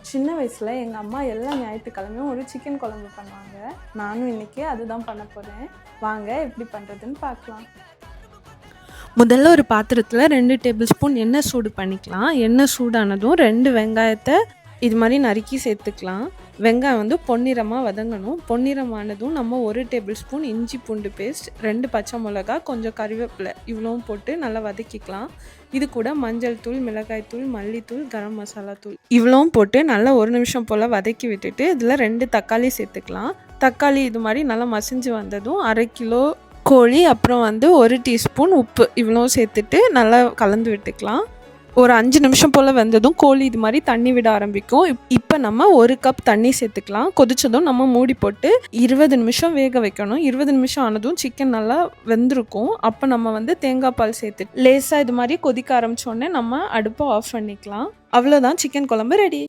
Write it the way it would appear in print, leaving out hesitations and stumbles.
சின்ன வயசில் எங்கள் அம்மா எல்லா ஞாயிற்றுக்கிழமையும் ஒரு சிக்கன் குழம்பு பண்ணுவாங்க. நானும் இன்றைக்கி அதுதான் பண்ண போகிறேன். வாங்க எப்படி பண்ணுறதுன்னு பார்க்கலாம். முதல்ல ஒரு பாத்திரத்தில் 2 டேபிள் ஸ்பூன் எண்ணெய் சூடு பண்ணிக்கலாம். எண்ணெய் சூடானதும் 2 வெங்காயத்தை இது மாதிரி நறுக்கி சேர்த்துக்கலாம். வெங்காயம் பொன்னிறமாக வதங்கணும். பொன்னிறமானதும் நம்ம 1 டேபிள் ஸ்பூன் இஞ்சி பூண்டு பேஸ்ட், 2 பச்சை மிளகா, கொஞ்சம் கறிவேப்பிலை இவ்வளவும் போட்டு நல்லா வதக்கிக்கலாம். இது கூட மஞ்சள் தூள், மிளகாய் தூள், மல்லித்தூள், கரம் மசாலா தூள் இவ்வளவும் போட்டு நல்லா 1 நிமிஷம் போல் வதக்கி விட்டுட்டு இதில் 2 தக்காளி சேர்த்துக்கலாம். தக்காளி இது மாதிரி நல்லா மசிஞ்சு வந்ததும் 1/2 கிலோ கோழி, அப்புறம் 1 டீஸ்பூன் உப்பு இவ்வளவும் சேர்த்துட்டு நல்லா கலந்து விட்டுக்கலாம். ஒரு 5 நிமிஷம் போல் வெந்ததும் கோழி இது மாதிரி தண்ணி விட ஆரம்பிக்கும். இப்போ நம்ம 1 கப் தண்ணி சேர்த்துக்கலாம். கொதிச்சதும் நம்ம மூடி போட்டு 20 நிமிஷம் வேக வைக்கணும். 20 நிமிஷம் ஆனதும் சிக்கன் நல்லா வெந்திருக்கும். அப்போ நம்ம தேங்காய் பால் சேர்த்துட்டு லேசாக இது மாதிரி கொதிக்க ஆரம்பித்தோடனே நம்ம அடுப்பை ஆஃப் பண்ணிக்கலாம். அவ்வளோதான், சிக்கன் குழம்பு ரெடி.